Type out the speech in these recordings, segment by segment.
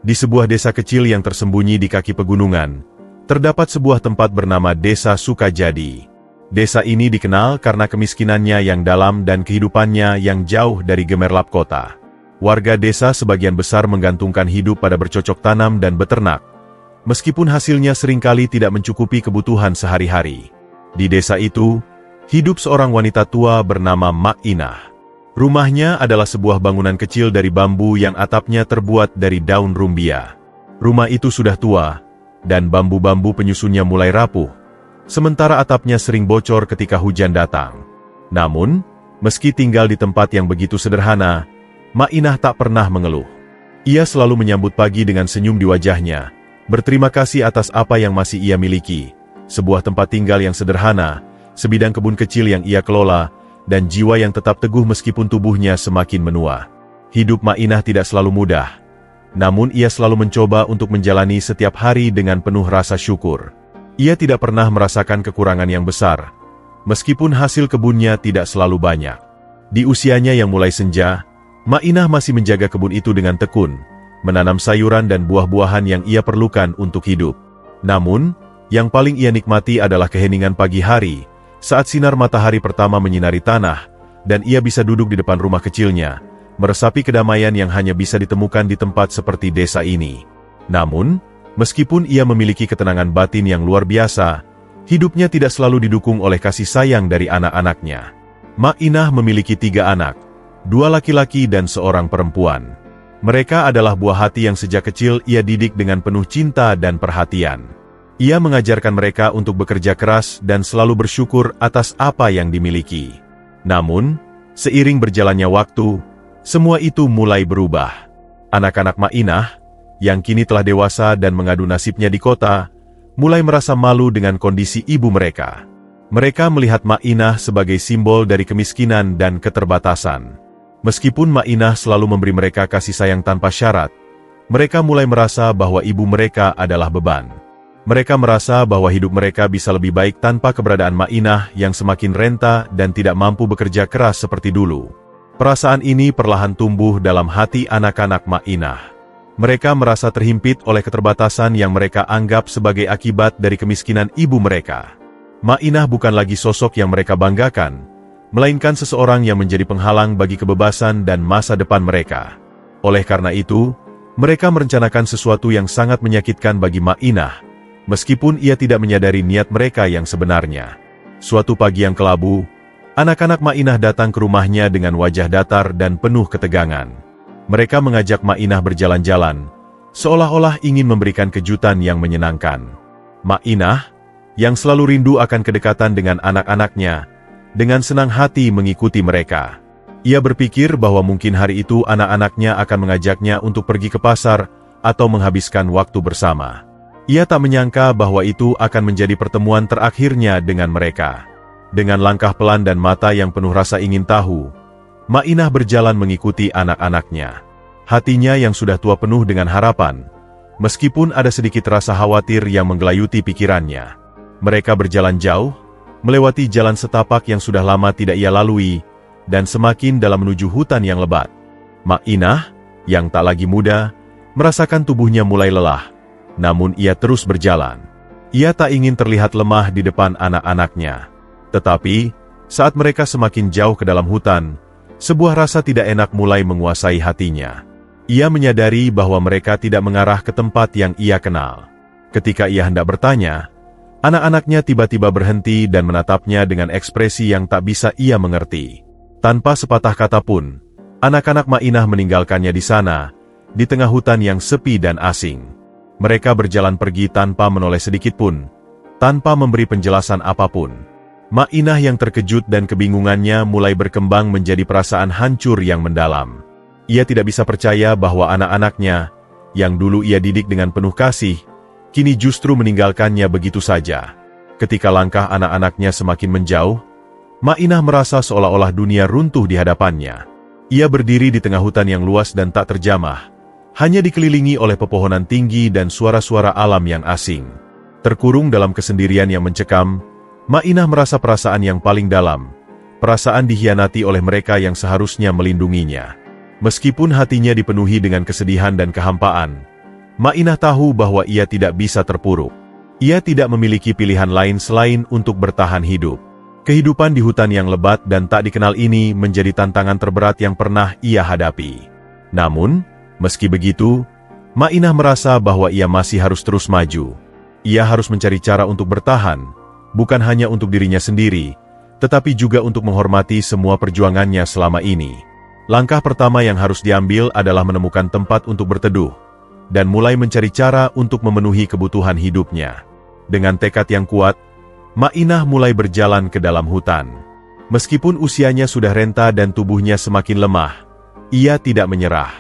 Di sebuah desa kecil yang tersembunyi di kaki pegunungan, terdapat sebuah tempat bernama Desa Sukajadi. Desa ini dikenal karena kemiskinannya yang dalam dan kehidupannya yang jauh dari gemerlap kota. Warga desa sebagian besar menggantungkan hidup pada bercocok tanam dan beternak, meskipun hasilnya seringkali tidak mencukupi kebutuhan sehari-hari. Di desa itu, hidup seorang wanita tua bernama Mak Inah. Rumahnya adalah sebuah bangunan kecil dari bambu yang atapnya terbuat dari daun rumbia. Rumah itu sudah tua, dan bambu-bambu penyusunnya mulai rapuh, sementara atapnya sering bocor ketika hujan datang. Namun, meski tinggal di tempat yang begitu sederhana, Mak Inah tak pernah mengeluh. Ia selalu menyambut pagi dengan senyum di wajahnya, berterima kasih atas apa yang masih ia miliki, sebuah tempat tinggal yang sederhana, sebidang kebun kecil yang ia kelola, dan jiwa yang tetap teguh meskipun tubuhnya semakin menua. Hidup Mak Inah tidak selalu mudah, namun ia selalu mencoba untuk menjalani setiap hari dengan penuh rasa syukur. Ia tidak pernah merasakan kekurangan yang besar, meskipun hasil kebunnya tidak selalu banyak. Di usianya yang mulai senja, Mak Inah masih menjaga kebun itu dengan tekun, menanam sayuran dan buah-buahan yang ia perlukan untuk hidup. Namun, yang paling ia nikmati adalah keheningan pagi hari, saat sinar matahari pertama menyinari tanah, dan ia bisa duduk di depan rumah kecilnya, meresapi kedamaian yang hanya bisa ditemukan di tempat seperti desa ini. Namun, meskipun ia memiliki ketenangan batin yang luar biasa, hidupnya tidak selalu didukung oleh kasih sayang dari anak-anaknya. Mak Inah memiliki 3 anak, 2 laki-laki dan seorang perempuan. Mereka adalah buah hati yang sejak kecil ia didik dengan penuh cinta dan perhatian. Ia mengajarkan mereka untuk bekerja keras dan selalu bersyukur atas apa yang dimiliki. Namun, seiring berjalannya waktu, semua itu mulai berubah. Anak-anak Mak Inah, yang kini telah dewasa dan mengadu nasibnya di kota, mulai merasa malu dengan kondisi ibu mereka. Mereka melihat Mak Inah sebagai simbol dari kemiskinan dan keterbatasan. Meskipun Mak Inah selalu memberi mereka kasih sayang tanpa syarat, mereka mulai merasa bahwa ibu mereka adalah beban. Mereka merasa bahwa hidup mereka bisa lebih baik tanpa keberadaan Mak Inah yang semakin renta dan tidak mampu bekerja keras seperti dulu. Perasaan ini perlahan tumbuh dalam hati anak-anak Mak Inah. Mereka merasa terhimpit oleh keterbatasan yang mereka anggap sebagai akibat dari kemiskinan ibu mereka. Mak Inah bukan lagi sosok yang mereka banggakan, melainkan seseorang yang menjadi penghalang bagi kebebasan dan masa depan mereka. Oleh karena itu, mereka merencanakan sesuatu yang sangat menyakitkan bagi Mak Inah, meskipun ia tidak menyadari niat mereka yang sebenarnya. Suatu pagi yang kelabu, anak-anak Mak Inah datang ke rumahnya dengan wajah datar dan penuh ketegangan. Mereka mengajak Mak Inah berjalan-jalan, seolah-olah ingin memberikan kejutan yang menyenangkan. Mak Inah, yang selalu rindu akan kedekatan dengan anak-anaknya, dengan senang hati mengikuti mereka. Ia berpikir bahwa mungkin hari itu anak-anaknya akan mengajaknya untuk pergi ke pasar atau menghabiskan waktu bersama. Ia tak menyangka bahwa itu akan menjadi pertemuan terakhirnya dengan mereka. Dengan langkah pelan dan mata yang penuh rasa ingin tahu, Mak Inah berjalan mengikuti anak-anaknya. Hatinya yang sudah tua penuh dengan harapan, meskipun ada sedikit rasa khawatir yang menggelayuti pikirannya. Mereka berjalan jauh, melewati jalan setapak yang sudah lama tidak ia lalui, dan semakin dalam menuju hutan yang lebat. Mak Inah, yang tak lagi muda, merasakan tubuhnya mulai lelah. Namun ia terus berjalan. Ia tak ingin terlihat lemah di depan anak-anaknya. Tetapi, saat mereka semakin jauh ke dalam hutan, sebuah rasa tidak enak mulai menguasai hatinya. Ia menyadari bahwa mereka tidak mengarah ke tempat yang ia kenal. Ketika ia hendak bertanya, anak-anaknya tiba-tiba berhenti dan menatapnya dengan ekspresi yang tak bisa ia mengerti. Tanpa sepatah kata pun, anak-anak Mak Inah meninggalkannya di sana, di tengah hutan yang sepi dan asing. Mereka berjalan pergi tanpa menoleh sedikit pun, tanpa memberi penjelasan apapun. Mak Inah yang terkejut dan kebingungannya mulai berkembang menjadi perasaan hancur yang mendalam. Ia tidak bisa percaya bahwa anak-anaknya, yang dulu ia didik dengan penuh kasih, kini justru meninggalkannya begitu saja. Ketika langkah anak-anaknya semakin menjauh, Mak Inah merasa seolah-olah dunia runtuh di hadapannya. Ia berdiri di tengah hutan yang luas dan tak terjamah, hanya dikelilingi oleh pepohonan tinggi dan suara-suara alam yang asing. Terkurung dalam kesendirian yang mencekam, Mak Inah merasa perasaan yang paling dalam, perasaan dikhianati oleh mereka yang seharusnya melindunginya. Meskipun hatinya dipenuhi dengan kesedihan dan kehampaan, Ma'inah tahu bahwa ia tidak bisa terpuruk. Ia tidak memiliki pilihan lain selain untuk bertahan hidup. Kehidupan di hutan yang lebat dan tak dikenal ini menjadi tantangan terberat yang pernah ia hadapi. Namun, meski begitu, Ma'inah merasa bahwa ia masih harus terus maju. Ia harus mencari cara untuk bertahan, bukan hanya untuk dirinya sendiri, tetapi juga untuk menghormati semua perjuangannya selama ini. Langkah pertama yang harus diambil adalah menemukan tempat untuk berteduh, dan mulai mencari cara untuk memenuhi kebutuhan hidupnya. Dengan tekad yang kuat, Ma'inah mulai berjalan ke dalam hutan. Meskipun usianya sudah renta dan tubuhnya semakin lemah, ia tidak menyerah.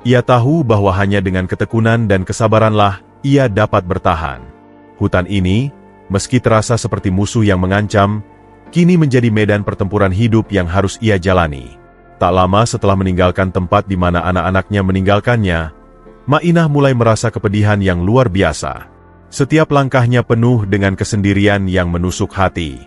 Ia tahu bahwa hanya dengan ketekunan dan kesabaranlah ia dapat bertahan. Hutan ini, meski terasa seperti musuh yang mengancam, kini menjadi medan pertempuran hidup yang harus ia jalani. Tak lama setelah meninggalkan tempat di mana anak-anaknya meninggalkannya, Ma'inah mulai merasa kepedihan yang luar biasa. Setiap langkahnya penuh dengan kesendirian yang menusuk hati.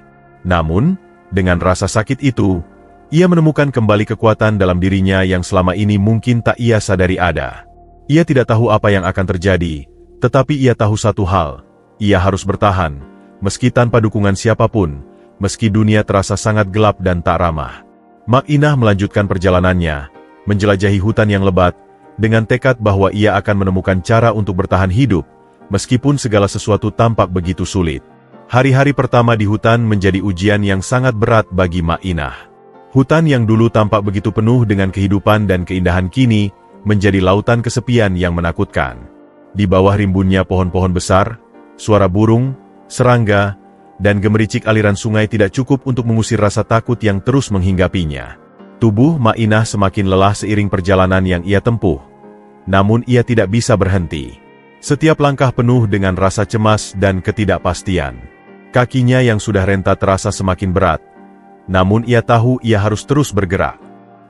Namun, dengan rasa sakit itu, ia menemukan kembali kekuatan dalam dirinya yang selama ini mungkin tak ia sadari ada. Ia tidak tahu apa yang akan terjadi, tetapi ia tahu satu hal, ia harus bertahan, meski tanpa dukungan siapapun, meski dunia terasa sangat gelap dan tak ramah. Ma'inah melanjutkan perjalanannya, menjelajahi hutan yang lebat, dengan tekad bahwa ia akan menemukan cara untuk bertahan hidup, meskipun segala sesuatu tampak begitu sulit. Hari-hari pertama di hutan menjadi ujian yang sangat berat bagi Ma'inah. Hutan yang dulu tampak begitu penuh dengan kehidupan dan keindahan kini, menjadi lautan kesepian yang menakutkan. Di bawah rimbunnya pohon-pohon besar, suara burung, serangga, dan gemericik aliran sungai tidak cukup untuk mengusir rasa takut yang terus menghinggapinya. Tubuh Ma'inah semakin lelah seiring perjalanan yang ia tempuh. Namun ia tidak bisa berhenti. Setiap langkah penuh dengan rasa cemas dan ketidakpastian. Kakinya yang sudah renta terasa semakin berat. Namun ia tahu ia harus terus bergerak.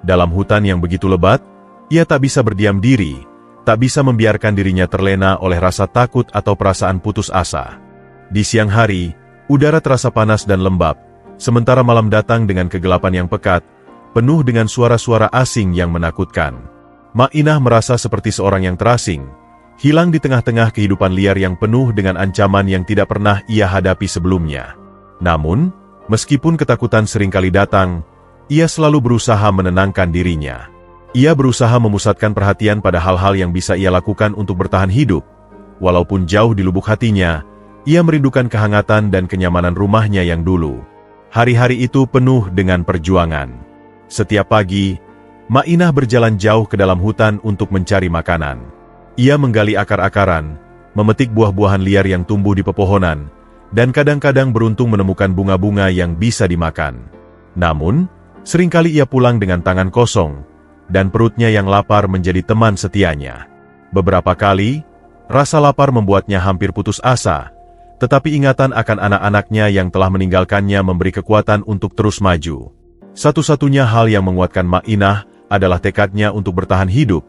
Dalam hutan yang begitu lebat, ia tak bisa berdiam diri, tak bisa membiarkan dirinya terlena oleh rasa takut atau perasaan putus asa. Di siang hari, udara terasa panas dan lembab, sementara malam datang dengan kegelapan yang pekat, penuh dengan suara-suara asing yang menakutkan. Ma'inah merasa seperti seorang yang terasing, hilang di tengah-tengah kehidupan liar yang penuh dengan ancaman yang tidak pernah ia hadapi sebelumnya. Namun, meskipun ketakutan seringkali datang, ia selalu berusaha menenangkan dirinya. Ia berusaha memusatkan perhatian pada hal-hal yang bisa ia lakukan untuk bertahan hidup. Walaupun jauh di lubuk hatinya, ia merindukan kehangatan dan kenyamanan rumahnya yang dulu. Hari-hari itu penuh dengan perjuangan. Setiap pagi, Ma'inah berjalan jauh ke dalam hutan untuk mencari makanan. Ia menggali akar-akaran, memetik buah-buahan liar yang tumbuh di pepohonan, dan kadang-kadang beruntung menemukan bunga-bunga yang bisa dimakan. Namun, seringkali ia pulang dengan tangan kosong, dan perutnya yang lapar menjadi teman setianya. Beberapa kali, rasa lapar membuatnya hampir putus asa, tetapi ingatan akan anak-anaknya yang telah meninggalkannya memberi kekuatan untuk terus maju. Satu-satunya hal yang menguatkan Ma'inah adalah tekadnya untuk bertahan hidup,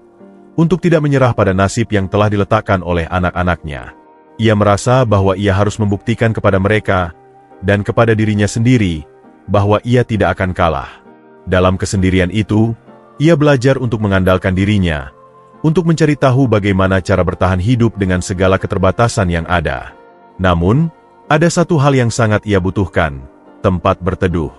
untuk tidak menyerah pada nasib yang telah diletakkan oleh anak-anaknya. Ia merasa bahwa ia harus membuktikan kepada mereka, dan kepada dirinya sendiri, bahwa ia tidak akan kalah. Dalam kesendirian itu, ia belajar untuk mengandalkan dirinya, untuk mencari tahu bagaimana cara bertahan hidup dengan segala keterbatasan yang ada. Namun, ada satu hal yang sangat ia butuhkan, tempat berteduh.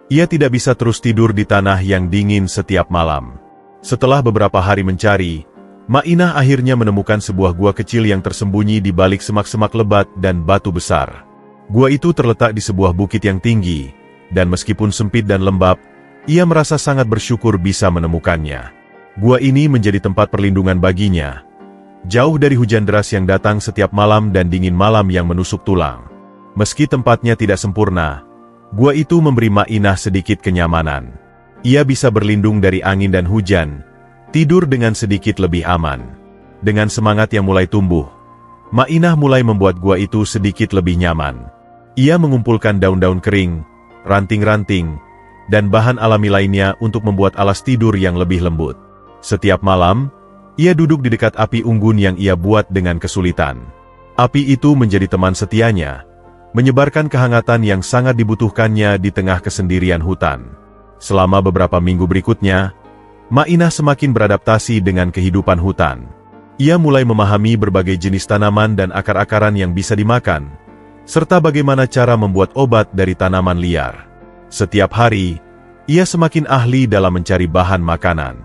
Ia tidak bisa terus tidur di tanah yang dingin setiap malam. Setelah beberapa hari mencari, Ma'inah akhirnya menemukan sebuah gua kecil yang tersembunyi di balik semak-semak lebat dan batu besar. Gua itu terletak di sebuah bukit yang tinggi, dan meskipun sempit dan lembab, ia merasa sangat bersyukur bisa menemukannya. Gua ini menjadi tempat perlindungan baginya, jauh dari hujan deras yang datang setiap malam dan dingin malam yang menusuk tulang. Meski tempatnya tidak sempurna, gua itu memberi Ma'inah sedikit kenyamanan. Ia bisa berlindung dari angin dan hujan, tidur dengan sedikit lebih aman. Dengan semangat yang mulai tumbuh, Ma'inah mulai membuat gua itu sedikit lebih nyaman. Ia mengumpulkan daun-daun kering, ranting-ranting, dan bahan alami lainnya untuk membuat alas tidur yang lebih lembut. Setiap malam, ia duduk di dekat api unggun yang ia buat dengan kesulitan. Api itu menjadi teman setianya, menyebarkan kehangatan yang sangat dibutuhkannya di tengah kesendirian hutan. Selama beberapa minggu berikutnya, Ma'inah semakin beradaptasi dengan kehidupan hutan. Ia mulai memahami berbagai jenis tanaman dan akar-akaran yang bisa dimakan, serta bagaimana cara membuat obat dari tanaman liar. Setiap hari, ia semakin ahli dalam mencari bahan makanan.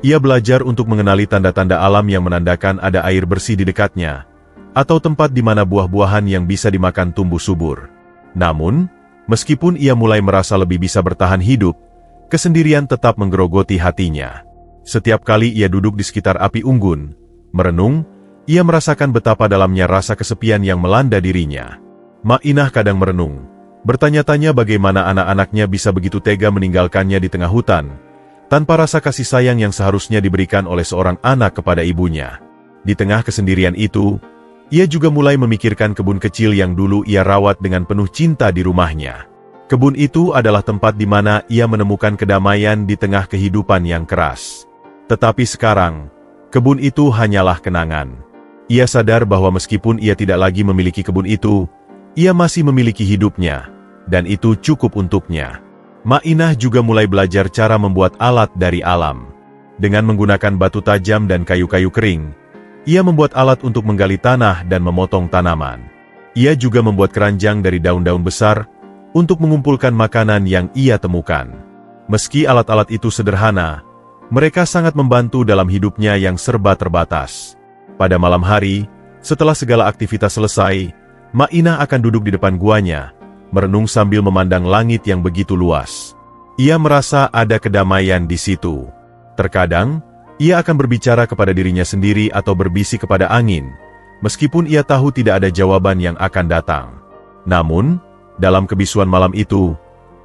Ia belajar untuk mengenali tanda-tanda alam yang menandakan ada air bersih di dekatnya, atau tempat di mana buah-buahan yang bisa dimakan tumbuh subur. Namun, meskipun ia mulai merasa lebih bisa bertahan hidup, kesendirian tetap menggerogoti hatinya. Setiap kali ia duduk di sekitar api unggun, merenung, ia merasakan betapa dalamnya rasa kesepian yang melanda dirinya. Mak Inah kadang merenung, bertanya-tanya bagaimana anak-anaknya bisa begitu tega meninggalkannya di tengah hutan, tanpa rasa kasih sayang yang seharusnya diberikan oleh seorang anak kepada ibunya. Di tengah kesendirian itu, ia juga mulai memikirkan kebun kecil yang dulu ia rawat dengan penuh cinta di rumahnya. Kebun itu adalah tempat di mana ia menemukan kedamaian di tengah kehidupan yang keras. Tetapi sekarang, kebun itu hanyalah kenangan. Ia sadar bahwa meskipun ia tidak lagi memiliki kebun itu, ia masih memiliki hidupnya, dan itu cukup untuknya. Mak Inah juga mulai belajar cara membuat alat dari alam. Dengan menggunakan batu tajam dan kayu-kayu kering, ia membuat alat untuk menggali tanah dan memotong tanaman. Ia juga membuat keranjang dari daun-daun besar untuk mengumpulkan makanan yang ia temukan. Meski alat-alat itu sederhana, mereka sangat membantu dalam hidupnya yang serba terbatas. Pada malam hari, setelah segala aktivitas selesai, Mak Inah akan duduk di depan guanya, merenung sambil memandang langit yang begitu luas. Ia merasa ada kedamaian di situ. Terkadang, ia akan berbicara kepada dirinya sendiri atau berbisik kepada angin, meskipun ia tahu tidak ada jawaban yang akan datang. Namun, dalam kebisuan malam itu,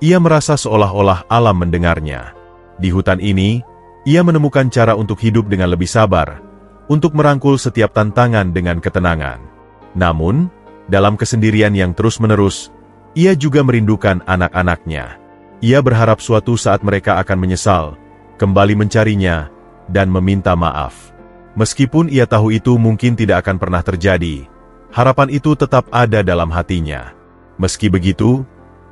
ia merasa seolah-olah alam mendengarnya. Di hutan ini, ia menemukan cara untuk hidup dengan lebih sabar, untuk merangkul setiap tantangan dengan ketenangan. Namun, dalam kesendirian yang terus-menerus, ia juga merindukan anak-anaknya. Ia berharap suatu saat mereka akan menyesal, kembali mencarinya, dan meminta maaf. Meskipun ia tahu itu mungkin tidak akan pernah terjadi, harapan itu tetap ada dalam hatinya. Meski begitu,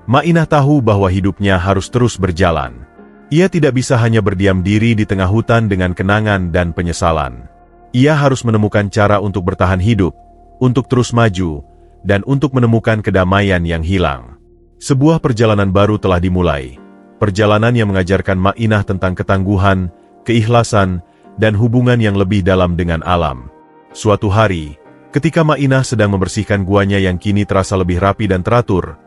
Mak Inah tahu bahwa hidupnya harus terus berjalan. Ia tidak bisa hanya berdiam diri di tengah hutan dengan kenangan dan penyesalan. Ia harus menemukan cara untuk bertahan hidup, untuk terus maju, dan untuk menemukan kedamaian yang hilang. Sebuah perjalanan baru telah dimulai. Perjalanan yang mengajarkan Mak Inah tentang ketangguhan, keikhlasan, dan hubungan yang lebih dalam dengan alam. Suatu hari, ketika Mak Inah sedang membersihkan guanya yang kini terasa lebih rapi dan teratur,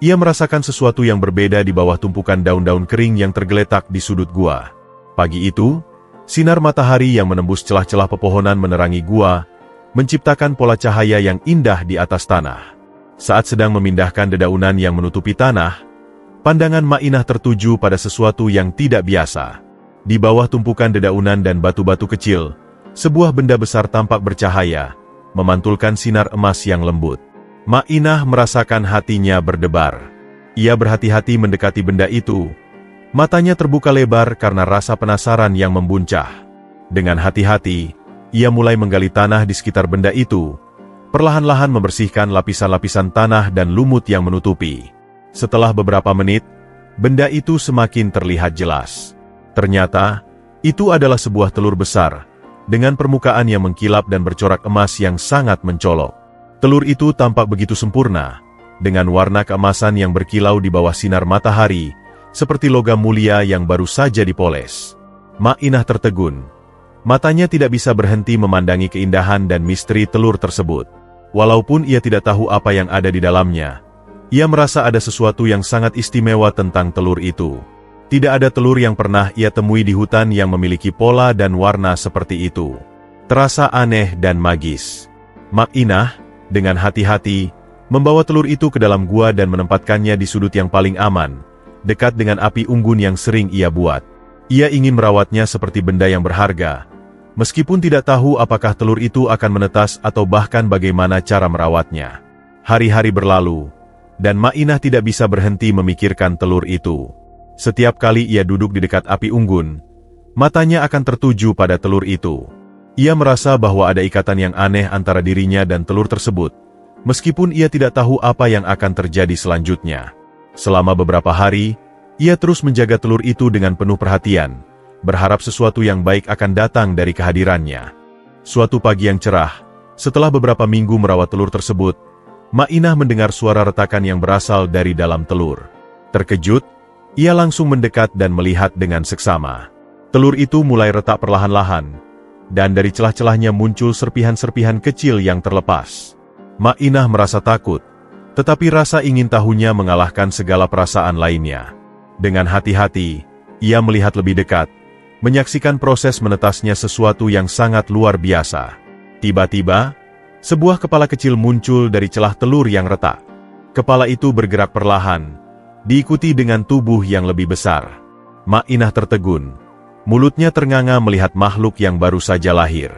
ia merasakan sesuatu yang berbeda di bawah tumpukan daun-daun kering yang tergeletak di sudut gua. Pagi itu, sinar matahari yang menembus celah-celah pepohonan menerangi gua, menciptakan pola cahaya yang indah di atas tanah. Saat sedang memindahkan dedaunan yang menutupi tanah, pandangan Mak Inah tertuju pada sesuatu yang tidak biasa. Di bawah tumpukan dedaunan dan batu-batu kecil, sebuah benda besar tampak bercahaya, memantulkan sinar emas yang lembut. Mak Inah merasakan hatinya berdebar. Ia berhati-hati mendekati benda itu. Matanya terbuka lebar karena rasa penasaran yang membuncah. Dengan hati-hati, ia mulai menggali tanah di sekitar benda itu, perlahan-lahan membersihkan lapisan-lapisan tanah dan lumut yang menutupi. Setelah beberapa menit, benda itu semakin terlihat jelas. Ternyata, itu adalah sebuah telur besar, dengan permukaan yang mengkilap dan bercorak emas yang sangat mencolok. Telur itu tampak begitu sempurna, dengan warna keemasan yang berkilau di bawah sinar matahari, seperti logam mulia yang baru saja dipoles. Mak Inah tertegun. Matanya tidak bisa berhenti memandangi keindahan dan misteri telur tersebut. Walaupun ia tidak tahu apa yang ada di dalamnya, ia merasa ada sesuatu yang sangat istimewa tentang telur itu. Tidak ada telur yang pernah ia temui di hutan yang memiliki pola dan warna seperti itu. Terasa aneh dan magis. Mak Inah, dengan hati-hati, membawa telur itu ke dalam gua dan menempatkannya di sudut yang paling aman, dekat dengan api unggun yang sering ia buat. Ia ingin merawatnya seperti benda yang berharga, meskipun tidak tahu apakah telur itu akan menetas atau bahkan bagaimana cara merawatnya. Hari-hari berlalu, dan Mak Inah tidak bisa berhenti memikirkan telur itu. Setiap kali ia duduk di dekat api unggun, matanya akan tertuju pada telur itu. Ia merasa bahwa ada ikatan yang aneh antara dirinya dan telur tersebut, meskipun ia tidak tahu apa yang akan terjadi selanjutnya. Selama beberapa hari, ia terus menjaga telur itu dengan penuh perhatian, berharap sesuatu yang baik akan datang dari kehadirannya. Suatu pagi yang cerah, setelah beberapa minggu merawat telur tersebut, Ma'inah mendengar suara retakan yang berasal dari dalam telur. Terkejut, ia langsung mendekat dan melihat dengan seksama. Telur itu mulai retak perlahan-lahan, dan dari celah-celahnya muncul serpihan-serpihan kecil yang terlepas. Ma'inah merasa takut, tetapi rasa ingin tahunya mengalahkan segala perasaan lainnya. Dengan hati-hati, ia melihat lebih dekat, menyaksikan proses menetasnya sesuatu yang sangat luar biasa. Tiba-tiba, sebuah kepala kecil muncul dari celah telur yang retak. Kepala itu bergerak perlahan, diikuti dengan tubuh yang lebih besar. Ma'inah tertegun, mulutnya ternganga melihat makhluk yang baru saja lahir.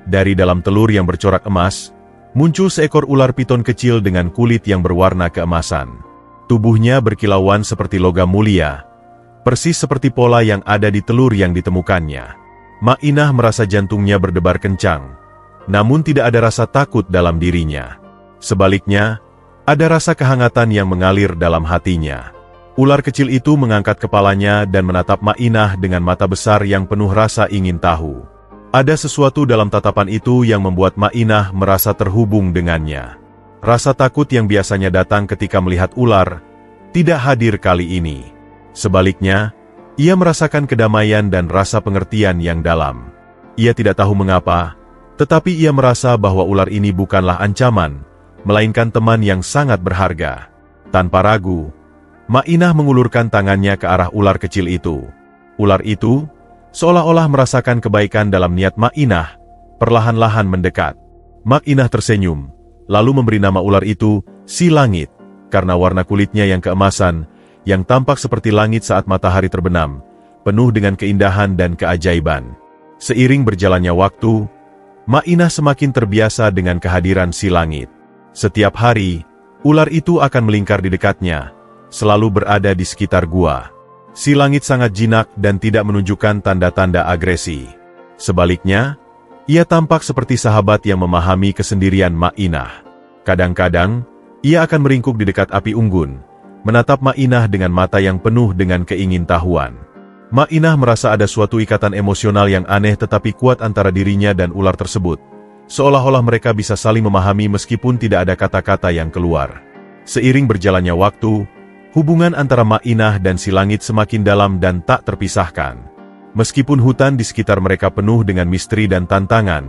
Dari dalam telur yang bercorak emas, muncul seekor ular piton kecil dengan kulit yang berwarna keemasan. Tubuhnya berkilauan seperti logam mulia, persis seperti pola yang ada di telur yang ditemukannya. Ma'inah merasa jantungnya berdebar kencang, namun tidak ada rasa takut dalam dirinya. Sebaliknya, ada rasa kehangatan yang mengalir dalam hatinya. Ular kecil itu mengangkat kepalanya dan menatap Ma'inah dengan mata besar yang penuh rasa ingin tahu. Ada sesuatu dalam tatapan itu yang membuat Ma'inah merasa terhubung dengannya. Rasa takut yang biasanya datang ketika melihat ular, tidak hadir kali ini. Sebaliknya, ia merasakan kedamaian dan rasa pengertian yang dalam. Ia tidak tahu mengapa, tetapi ia merasa bahwa ular ini bukanlah ancaman, melainkan teman yang sangat berharga. Tanpa ragu, Ma'inah mengulurkan tangannya ke arah ular kecil itu. Ular itu, seolah-olah merasakan kebaikan dalam niat Ma'inah, perlahan-lahan mendekat. Ma'inah tersenyum, lalu memberi nama ular itu, Si Langit, karena warna kulitnya yang keemasan, yang tampak seperti langit saat matahari terbenam, penuh dengan keindahan dan keajaiban. Seiring berjalannya waktu, Ma'inah semakin terbiasa dengan kehadiran Si Langit. Setiap hari, ular itu akan melingkar di dekatnya, selalu berada di sekitar gua. Si Langit sangat jinak dan tidak menunjukkan tanda-tanda agresi. Sebaliknya, ia tampak seperti sahabat yang memahami kesendirian Ma'inah. Kadang-kadang, ia akan meringkuk di dekat api unggun, menatap Ma'inah dengan mata yang penuh dengan keingintahuan. Ma'inah merasa ada suatu ikatan emosional yang aneh tetapi kuat antara dirinya dan ular tersebut, seolah-olah mereka bisa saling memahami meskipun tidak ada kata-kata yang keluar. Seiring berjalannya waktu, hubungan antara Ma'inah dan Si Langit semakin dalam dan tak terpisahkan. Meskipun hutan di sekitar mereka penuh dengan misteri dan tantangan,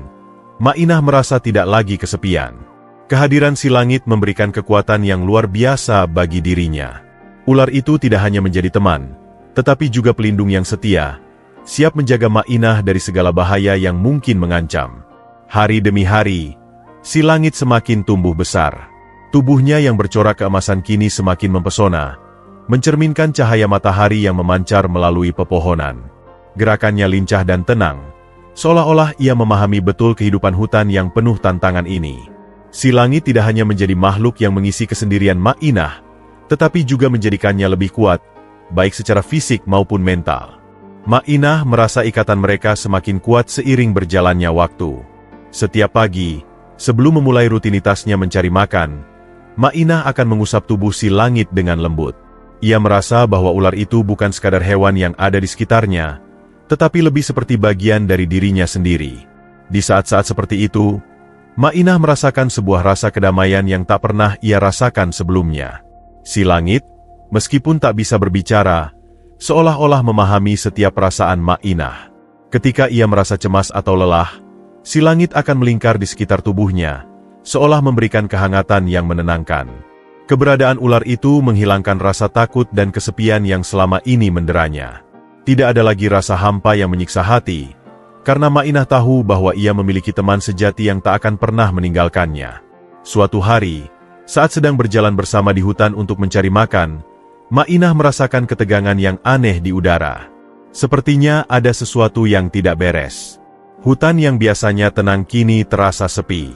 Ma'inah merasa tidak lagi kesepian. Kehadiran Si Langit memberikan kekuatan yang luar biasa bagi dirinya. Ular itu tidak hanya menjadi teman, tetapi juga pelindung yang setia, siap menjaga Ma'inah dari segala bahaya yang mungkin mengancam. Hari demi hari, Si Langit semakin tumbuh besar. Tubuhnya yang bercorak keemasan kini semakin mempesona, mencerminkan cahaya matahari yang memancar melalui pepohonan. Gerakannya lincah dan tenang, seolah-olah ia memahami betul kehidupan hutan yang penuh tantangan ini. Si Langit tidak hanya menjadi makhluk yang mengisi kesendirian Ma'inah, tetapi juga menjadikannya lebih kuat, baik secara fisik maupun mental. Ma'inah merasa ikatan mereka semakin kuat seiring berjalannya waktu. Setiap pagi, sebelum memulai rutinitasnya mencari makan, Ma'inah akan mengusap tubuh Si Langit dengan lembut. Ia merasa bahwa ular itu bukan sekadar hewan yang ada di sekitarnya, tetapi lebih seperti bagian dari dirinya sendiri. Di saat-saat seperti itu, Ma'inah merasakan sebuah rasa kedamaian yang tak pernah ia rasakan sebelumnya. Si Langit, meskipun tak bisa berbicara, seolah-olah memahami setiap perasaan Ma'inah. Ketika ia merasa cemas atau lelah, Si Langit akan melingkar di sekitar tubuhnya, seolah memberikan kehangatan yang menenangkan. Keberadaan ular itu menghilangkan rasa takut dan kesepian yang selama ini menderanya. Tidak ada lagi rasa hampa yang menyiksa hati, karena Ma'inah tahu bahwa ia memiliki teman sejati yang tak akan pernah meninggalkannya. Suatu hari, saat sedang berjalan bersama di hutan untuk mencari makan, Ma'inah merasakan ketegangan yang aneh di udara. Sepertinya ada sesuatu yang tidak beres. Hutan yang biasanya tenang kini terasa sepi.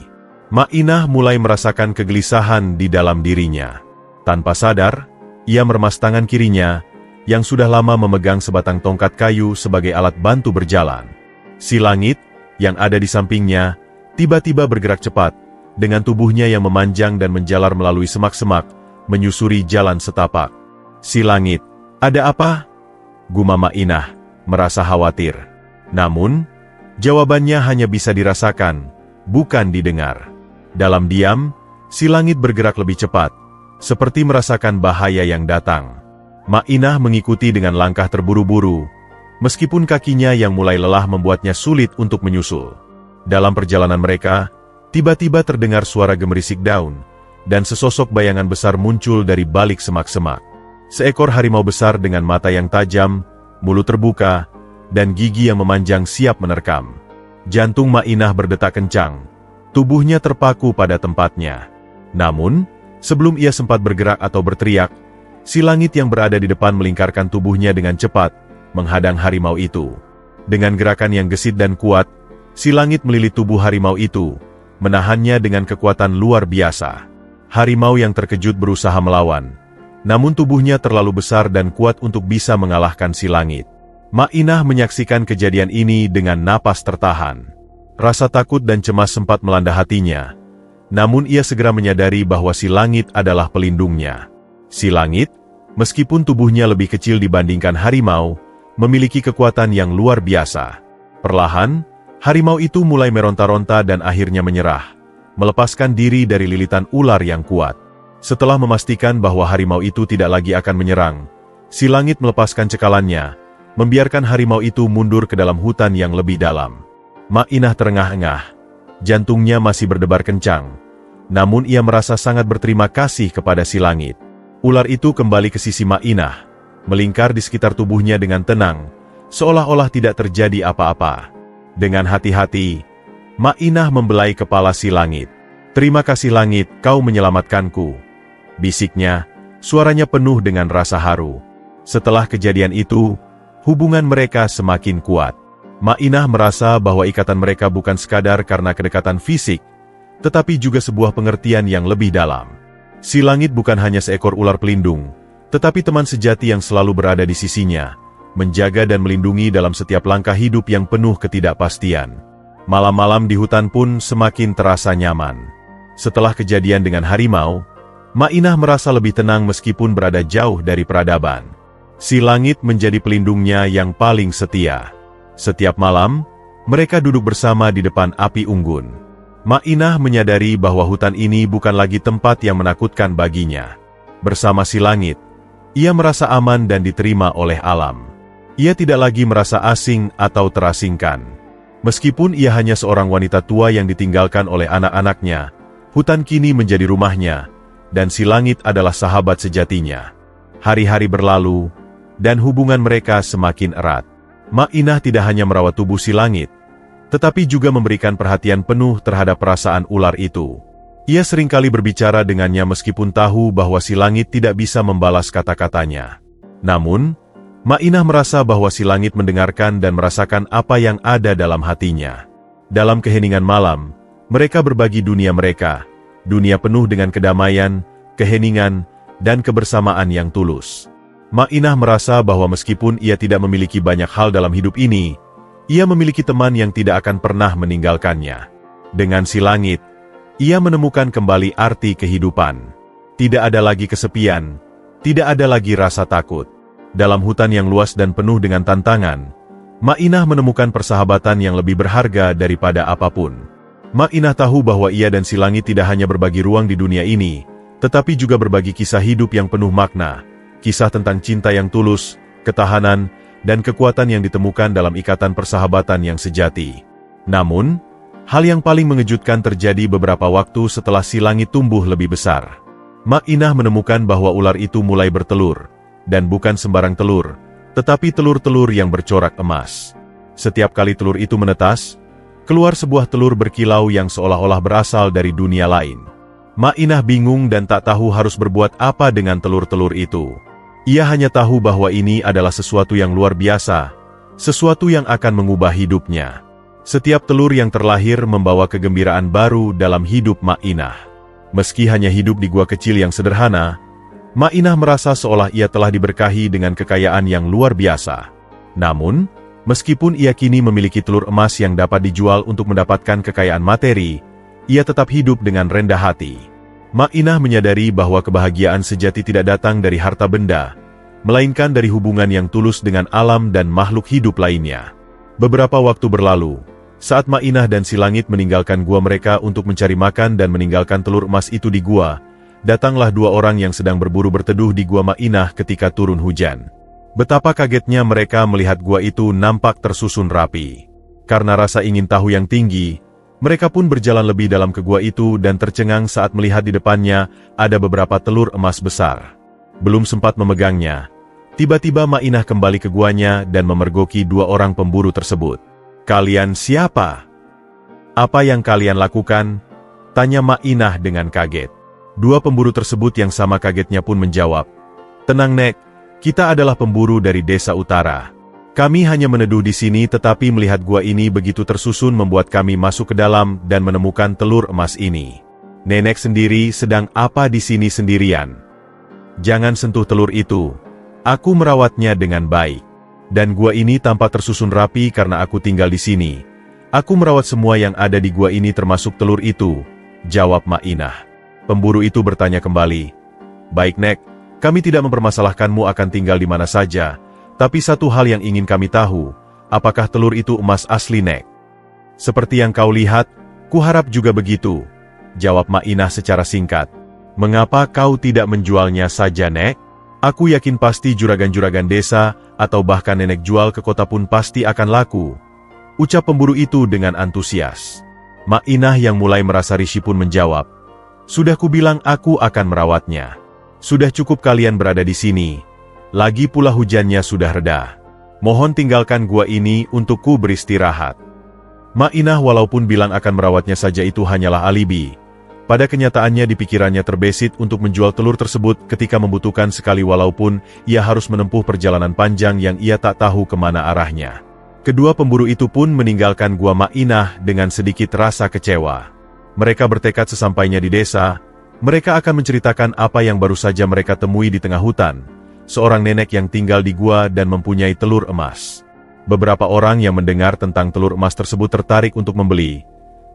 Ma'inah mulai merasakan kegelisahan di dalam dirinya. Tanpa sadar, ia meremas tangan kirinya, yang sudah lama memegang sebatang tongkat kayu sebagai alat bantu berjalan. Si Langit, yang ada di sampingnya, tiba-tiba bergerak cepat, dengan tubuhnya yang memanjang dan menjalar melalui semak-semak, menyusuri jalan setapak. Si Langit, ada apa? Gumam Ma'inah, merasa khawatir. Namun, Jawabannya hanya bisa dirasakan, bukan didengar. Dalam diam, si langit bergerak lebih cepat, seperti merasakan bahaya yang datang. Mak Inah mengikuti dengan langkah terburu-buru, meskipun kakinya yang mulai lelah membuatnya sulit untuk menyusul. Dalam perjalanan mereka, tiba-tiba terdengar suara gemerisik daun, dan sesosok bayangan besar muncul dari balik semak-semak. Seekor harimau besar dengan mata yang tajam, mulut terbuka, dan gigi yang memanjang siap menerkam. Jantung Mak Inah berdetak kencang, tubuhnya terpaku pada tempatnya. Namun, sebelum ia sempat bergerak atau berteriak, si langit yang berada di depan melingkarkan tubuhnya dengan cepat, menghadang harimau itu. Dengan gerakan yang gesit dan kuat, si langit melilit tubuh harimau itu, menahannya dengan kekuatan luar biasa. Harimau yang terkejut berusaha melawan, namun tubuhnya terlalu besar dan kuat untuk bisa mengalahkan si langit. Mak Inah menyaksikan kejadian ini dengan napas tertahan. Rasa takut dan cemas sempat melanda hatinya, namun ia segera menyadari bahwa si langit adalah pelindungnya. Si langit, meskipun tubuhnya lebih kecil dibandingkan harimau, memiliki kekuatan yang luar biasa. Perlahan, harimau itu mulai meronta-ronta dan akhirnya menyerah, melepaskan diri dari lilitan ular yang kuat. Setelah memastikan bahwa harimau itu tidak lagi akan menyerang, si langit melepaskan cekalannya, membiarkan harimau itu mundur ke dalam hutan yang lebih dalam. Mak Inah terengah-engah, jantungnya masih berdebar kencang, namun ia merasa sangat berterima kasih kepada si langit. Ular itu kembali ke sisi Mak Inah, melingkar di sekitar tubuhnya dengan tenang, seolah-olah tidak terjadi apa-apa. Dengan hati-hati, Mak Inah membelai kepala si langit. "Terima kasih langit, kau menyelamatkanku," bisiknya, suaranya penuh dengan rasa haru. Setelah kejadian itu, hubungan mereka semakin kuat. Mak Inah merasa bahwa ikatan mereka bukan sekadar karena kedekatan fisik, tetapi juga sebuah pengertian yang lebih dalam. Si langit bukan hanya seekor ular pelindung, tetapi teman sejati yang selalu berada di sisinya, menjaga dan melindungi dalam setiap langkah hidup yang penuh ketidakpastian. Malam-malam di hutan pun semakin terasa nyaman. Setelah kejadian dengan harimau, Mak Inah merasa lebih tenang meskipun berada jauh dari peradaban. Si langit menjadi pelindungnya yang paling setia. Setiap malam, mereka duduk bersama di depan api unggun. Mak Inah menyadari bahwa hutan ini bukan lagi tempat yang menakutkan baginya. Bersama si langit, ia merasa aman dan diterima oleh alam. Ia tidak lagi merasa asing atau terasingkan. Meskipun ia hanya seorang wanita tua yang ditinggalkan oleh anak-anaknya, hutan kini menjadi rumahnya, dan si langit adalah sahabat sejatinya. Hari-hari berlalu, dan hubungan mereka semakin erat. Mak Inah tidak hanya merawat tubuh si langit, tetapi juga memberikan perhatian penuh terhadap perasaan ular itu. Ia seringkali berbicara dengannya meskipun tahu bahwa si langit tidak bisa membalas kata-katanya. Namun, Mak Inah merasa bahwa si langit mendengarkan dan merasakan apa yang ada dalam hatinya. Dalam keheningan malam, mereka berbagi dunia mereka, dunia penuh dengan kedamaian, keheningan, dan kebersamaan yang tulus. Mak Inah merasa bahwa meskipun ia tidak memiliki banyak hal dalam hidup ini, ia memiliki teman yang tidak akan pernah meninggalkannya. Dengan si langit, ia menemukan kembali arti kehidupan. Tidak ada lagi kesepian, tidak ada lagi rasa takut. Dalam hutan yang luas dan penuh dengan tantangan, Mak Inah menemukan persahabatan yang lebih berharga daripada apapun. Mak Inah tahu bahwa ia dan si langit tidak hanya berbagi ruang di dunia ini, tetapi juga berbagi kisah hidup yang penuh makna. Kisah tentang cinta yang tulus, ketahanan, dan kekuatan yang ditemukan dalam ikatan persahabatan yang sejati. Namun, hal yang paling mengejutkan terjadi beberapa waktu setelah si langit tumbuh lebih besar. Mak Inah menemukan bahwa ular itu mulai bertelur, dan bukan sembarang telur, tetapi telur-telur yang bercorak emas. Setiap kali telur itu menetas, keluar sebuah telur berkilau yang seolah-olah berasal dari dunia lain. Mak Inah bingung dan tak tahu harus berbuat apa dengan telur-telur itu. Ia hanya tahu bahwa ini adalah sesuatu yang luar biasa, sesuatu yang akan mengubah hidupnya. Setiap telur yang terlahir membawa kegembiraan baru dalam hidup Mak Inah. Meski hanya hidup di gua kecil yang sederhana, Mak Inah merasa seolah ia telah diberkahi dengan kekayaan yang luar biasa. Namun, meskipun ia kini memiliki telur emas yang dapat dijual untuk mendapatkan kekayaan materi, ia tetap hidup dengan rendah hati. Mak Inah menyadari bahwa kebahagiaan sejati tidak datang dari harta benda, melainkan dari hubungan yang tulus dengan alam dan makhluk hidup lainnya. Beberapa waktu berlalu, Saat Ma'inah dan si Langit meninggalkan gua mereka untuk mencari makan dan meninggalkan telur emas itu di gua, datanglah dua orang yang sedang berburu berteduh di gua Ma'inah ketika turun hujan. Betapa kagetnya mereka melihat gua itu nampak tersusun rapi. Karena rasa ingin tahu yang tinggi, mereka pun berjalan lebih dalam ke gua itu dan tercengang saat melihat di depannya ada beberapa telur emas besar. Belum sempat memegangnya, tiba-tiba Ma'inah kembali ke guanya dan memergoki dua orang pemburu tersebut. "Kalian siapa? Apa yang kalian lakukan?" tanya Ma'inah dengan kaget. Dua pemburu tersebut yang sama kagetnya pun menjawab, "Tenang Nek, kita adalah pemburu dari desa utara. Kami hanya meneduh di sini tetapi melihat gua ini begitu tersusun membuat kami masuk ke dalam dan menemukan telur emas ini. Nenek sendiri sedang apa di sini sendirian? Jangan sentuh telur itu. Aku merawatnya dengan baik. Dan gua ini tampak tersusun rapi karena aku tinggal di sini. Aku merawat semua yang ada di gua ini termasuk telur itu," jawab Ma'inah. Pemburu itu bertanya kembali, "Baik Nek, kami tidak mempermasalahkanmu akan tinggal di mana saja, tapi satu hal yang ingin kami tahu, apakah telur itu emas asli Nek?" "Seperti yang kau lihat, kuharap juga begitu," jawab Ma'inah secara singkat. "Mengapa kau tidak menjualnya saja Nek? Aku yakin pasti juragan-juragan desa, atau bahkan nenek jual ke kota pun pasti akan laku," ucap pemburu itu dengan antusias. Ma'inah yang mulai merasa risih pun menjawab, "Sudah kubilang aku akan merawatnya. Sudah cukup kalian berada di sini. Lagi pula hujannya sudah reda. Mohon tinggalkan gua ini untukku beristirahat." Ma'inah walaupun bilang akan merawatnya saja itu hanyalah alibi. Pada kenyataannya di pikirannya terbesit untuk menjual telur tersebut ketika membutuhkan sekali walaupun ia harus menempuh perjalanan panjang yang ia tak tahu kemana arahnya. Kedua pemburu itu pun meninggalkan gua Ma'inah dengan sedikit rasa kecewa. Mereka bertekad sesampainya di desa, mereka akan menceritakan apa yang baru saja mereka temui di tengah hutan, seorang nenek yang tinggal di gua dan mempunyai telur emas. Beberapa orang yang mendengar tentang telur emas tersebut tertarik untuk membeli.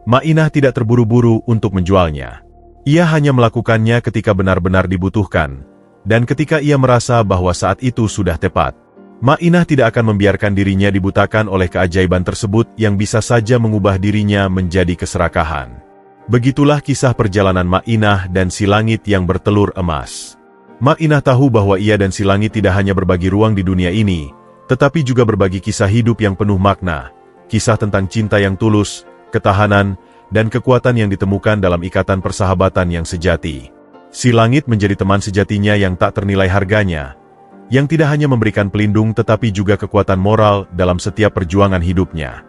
Ma'inah tidak terburu-buru untuk menjualnya. Ia hanya melakukannya ketika benar-benar dibutuhkan, dan ketika ia merasa bahwa saat itu sudah tepat. Ma'inah tidak akan membiarkan dirinya dibutakan oleh keajaiban tersebut yang bisa saja mengubah dirinya menjadi keserakahan. Begitulah kisah perjalanan Ma'inah dan si Langit yang bertelur emas. Ma'inah tahu bahwa ia dan si Langit tidak hanya berbagi ruang di dunia ini, tetapi juga berbagi kisah hidup yang penuh makna, kisah tentang cinta yang tulus, ketahanan, dan kekuatan yang ditemukan dalam ikatan persahabatan yang sejati. Si Langit menjadi teman sejatinya yang tak ternilai harganya, yang tidak hanya memberikan pelindung tetapi juga kekuatan moral dalam setiap perjuangan hidupnya.